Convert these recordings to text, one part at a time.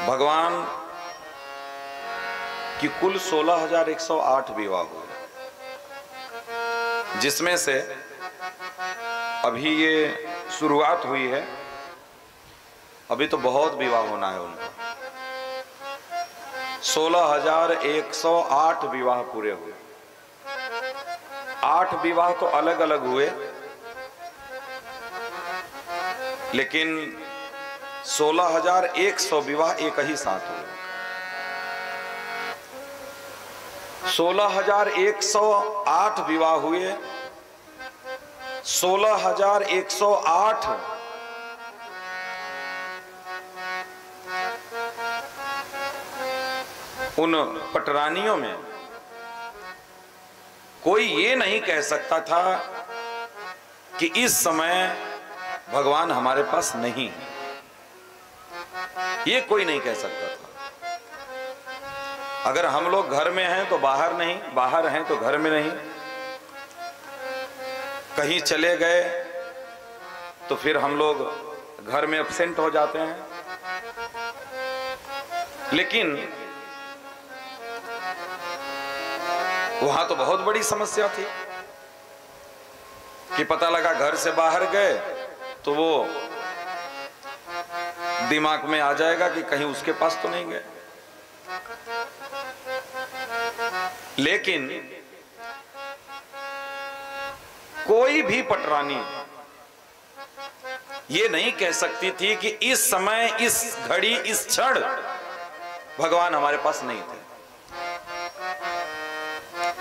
भगवान की कुल 16,108 विवाह हुए, जिसमें से अभी ये शुरुआत हुई है। अभी तो बहुत विवाह होना है उनका। 16,108 विवाह पूरे हुए। 8 विवाह तो अलग अलग हुए, लेकिन 16,100 विवाह एक ही साथ हुए। 16,108 विवाह हुए। 16,108 उन पटरानियों में कोई ये नहीं कह सकता था कि इस समय भगवान हमारे पास नहीं है। ये कोई नहीं कह सकता था। अगर हम लोग घर में हैं तो बाहर नहीं, बाहर हैं तो घर में नहीं, कहीं चले गए तो फिर हम लोग घर में एब्सेंट हो जाते हैं। लेकिन वहां तो बहुत बड़ी समस्या थी कि पता लगा घर से बाहर गए तो वो दिमाग में आ जाएगा कि कहीं उसके पास तो नहीं गए। लेकिन कोई भी पटरानी ये नहीं कह सकती थी कि इस समय, इस घड़ी, इस क्षण भगवान हमारे पास नहीं थे।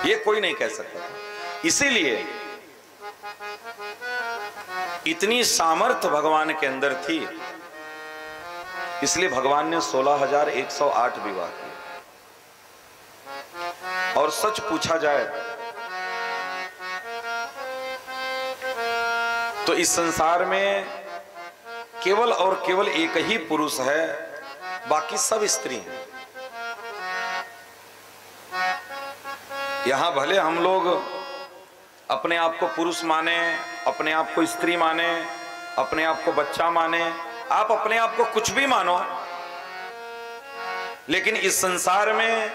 ये कोई नहीं कह सकता था। इसीलिए इतनी सामर्थ्य भगवान के अंदर थी, इसलिए भगवान ने 16,108 विवाह किए। और सच पूछा जाए तो इस संसार में केवल और केवल एक ही पुरुष है, बाकी सब स्त्री हैं। यहां भले हम लोग अपने आप को पुरुष माने, अपने आप को स्त्री माने, अपने आप को बच्चा माने, आप अपने आप को कुछ भी मानो, लेकिन इस संसार में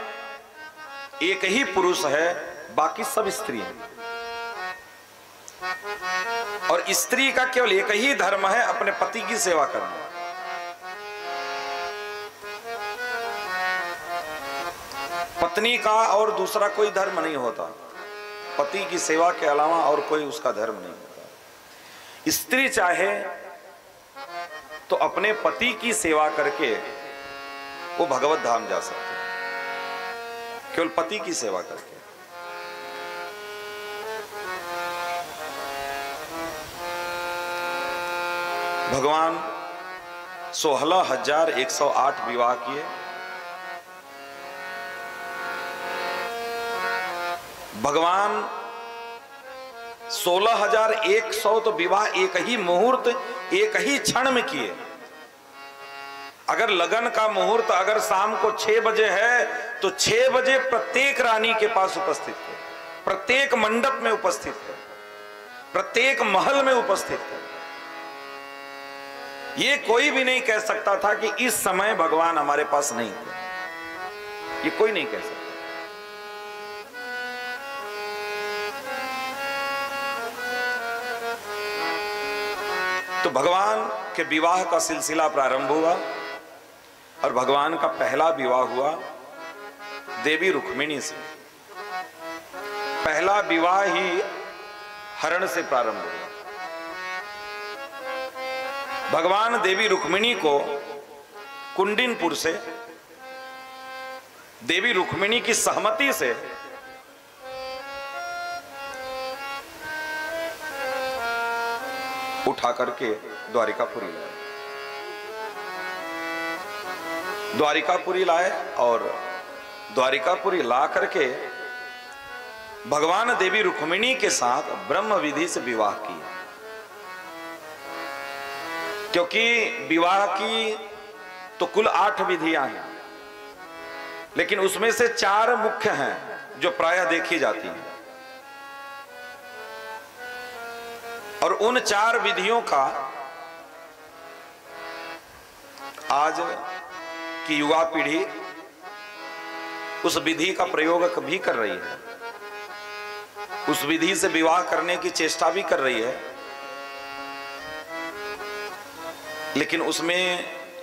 एक ही पुरुष है, बाकी सब स्त्री हैं। और स्त्री का केवल एक ही धर्म है, अपने पति की सेवा करना। पत्नी का और दूसरा कोई धर्म नहीं होता। पति की सेवा के अलावा और कोई उसका धर्म नहीं होता। स्त्री चाहे तो अपने पति की सेवा करके वो भगवत धाम जा सकती है, केवल पति की सेवा करके। भगवान 16,108 विवाह किए। भगवान 16,100 तो विवाह एक ही मुहूर्त, एक ही क्षण में किए। अगर लगन का मुहूर्त अगर शाम को 6 बजे है तो 6 बजे प्रत्येक रानी के पास उपस्थित है, प्रत्येक मंडप में उपस्थित है, प्रत्येक महल में उपस्थित है। ये कोई भी नहीं कह सकता था कि इस समय भगवान हमारे पास नहीं थे। ये कोई नहीं कह सकता। तो भगवान के विवाह का सिलसिला प्रारंभ हुआ और भगवान का पहला विवाह हुआ देवी रुक्मिणी से। पहला विवाह ही हरण से प्रारंभ हुआ। भगवान देवी रुक्मिणी को कुंडिनपुर से देवी रुक्मिणी की सहमति से उठा करके द्वारिकापुरी लाए। द्वारिकापुरी लाए और द्वारिकापुरी ला करके भगवान देवी रुक्मिणी के साथ ब्रह्म विधि से विवाह किया। क्योंकि विवाह की तो कुल 8 विधियां हैं, लेकिन उसमें से 4 मुख्य हैं जो प्रायः देखी जाती हैं। और उन 4 विधियों का आज कि युवा पीढ़ी उस विधि का प्रयोग भी कर रही है, उस विधि से विवाह करने की चेष्टा भी कर रही है, लेकिन उसमें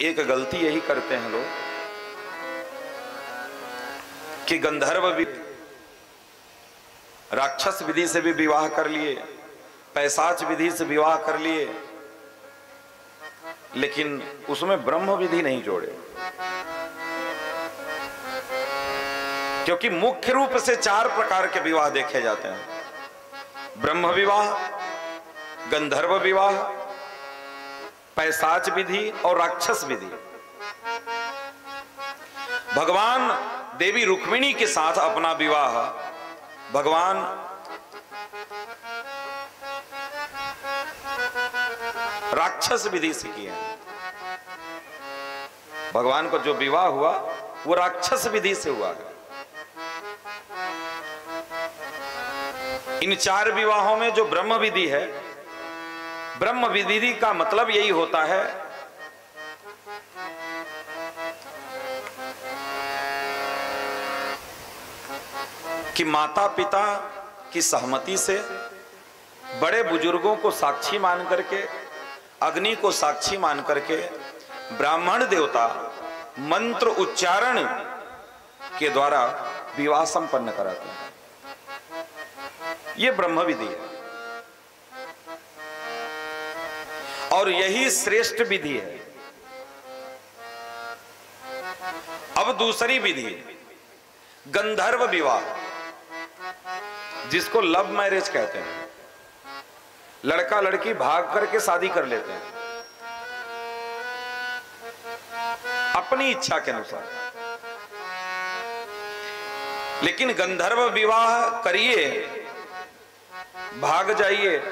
एक गलती यही करते हैं लोग कि गंधर्व विधि, राक्षस विधि से भी विवाह कर लिए, पैशाच विधि से विवाह कर लिए, लेकिन उसमें ब्रह्म विधि नहीं जोड़े। क्योंकि मुख्य रूप से 4 प्रकार के विवाह देखे जाते हैं: ब्रह्म विवाह, गंधर्व विवाह, पैशाच विधि और राक्षस विधि। भगवान देवी रुक्मिणी के साथ अपना विवाह भगवान राक्षस विधि से किए। भगवान को जो विवाह हुआ वो राक्षस विधि से हुआ है। इन 4 विवाहों में जो ब्रह्म विधि है, ब्रह्म विधि का मतलब यही होता है कि माता पिता की सहमति से, बड़े बुजुर्गों को साक्षी मान करके, अग्नि को साक्षी मान करके ब्राह्मण देवता मंत्र उच्चारण के द्वारा विवाह संपन्न कराते हैं। यह ब्रह्म विधि है और यही श्रेष्ठ विधि है। अब दूसरी विधि गंधर्व विवाह, जिसको लव मैरिज कहते हैं। लड़का लड़की भाग करके शादी कर लेते हैं अपनी इच्छा के अनुसार। लेकिन गंधर्व विवाह करिए, भाग जाइए,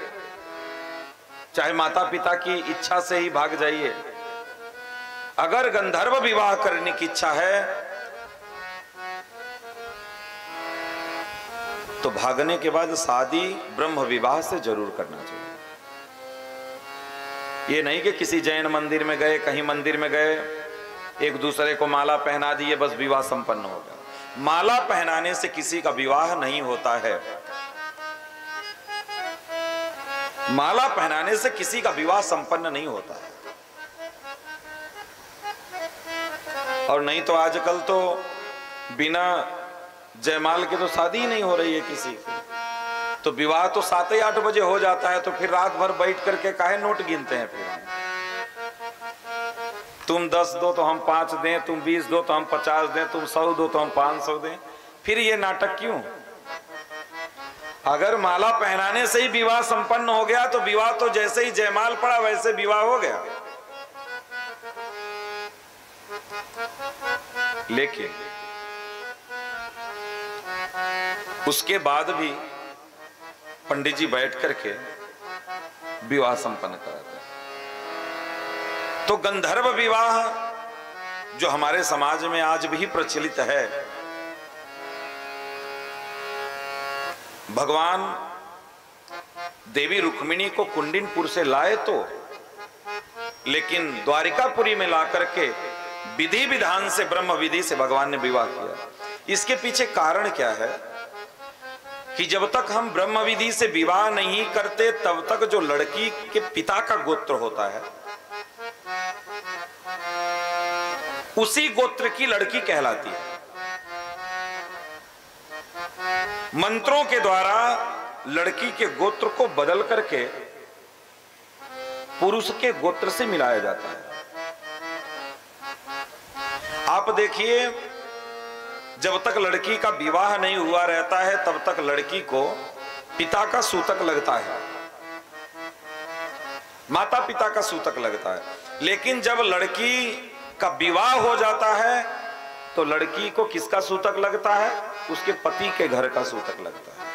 चाहे माता पिता की इच्छा से ही भाग जाइए। अगर गंधर्व विवाह करने की इच्छा है तो भागने के बाद शादी ब्रह्म विवाह से जरूर करना चाहिए। ये नहीं कि किसी जैन मंदिर में गए, कहीं मंदिर में गए, एक दूसरे को माला पहना दिए, बस विवाह संपन्न हो गया। माला पहनाने से किसी का विवाह नहीं होता है। माला पहनाने से किसी का विवाह संपन्न नहीं होता है। और नहीं तो आजकल तो बिना जयमाल के तो शादी ही नहीं हो रही है किसी की। तो विवाह तो 7 या 8 बजे हो जाता है, तो फिर रात भर बैठ करके काहे नोट गिनते हैं। फिर तुम 10 दो तो हम 5 दें, तुम 20 दो तो हम 50 दें, तुम 100 दो तो हम 500 दें। फिर ये नाटक क्यों? अगर माला पहनाने से ही विवाह संपन्न हो गया तो विवाह तो जैसे ही जयमाल पड़ा वैसे विवाह हो गया। लेकिन उसके बाद भी पंडित जी बैठ करके विवाह संपन्न कराते हैं। तो गंधर्व विवाह जो हमारे समाज में आज भी प्रचलित है, भगवान देवी रुक्मिणी को कुंडिनपुर से लाए तो, लेकिन द्वारिकापुरी में ला करके विधि विधान से, ब्रह्म विधि से भगवान ने विवाह किया। इसके पीछे कारण क्या है कि जब तक हम ब्रह्म विधि से विवाह नहीं करते तब तक जो लड़की के पिता का गोत्र होता है उसी गोत्र की लड़की कहलाती है। मंत्रों के द्वारा लड़की के गोत्र को बदल करके पुरुष के गोत्र से मिलाया जाता है। आप देखिए, जब तक लड़की का विवाह नहीं हुआ रहता है तब तक लड़की को पिता का सूतक लगता है, माता पिता का सूतक लगता है। लेकिन जब लड़की का विवाह हो जाता है तो लड़की को किसका सूतक लगता है? उसके पति के घर का सूतक लगता है।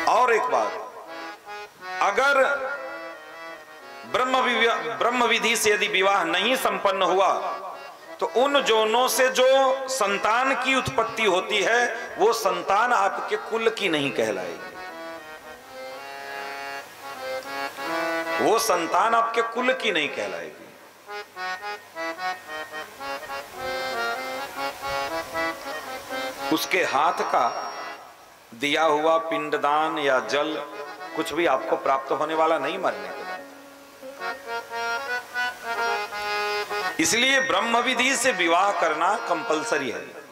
और एक बात, अगर ब्रह्म विधि से यदि विवाह नहीं संपन्न हुआ तो उन जोनों से जो संतान की उत्पत्ति होती है वो संतान आपके कुल की नहीं कहलाएगी। वो संतान आपके कुल की नहीं कहलाएगी। उसके हाथ का दिया हुआ पिंडदान या जल कुछ भी आपको प्राप्त होने वाला नहीं मरने के बाद। इसलिए ब्रह्म विधि से विवाह करना कंपलसरी है।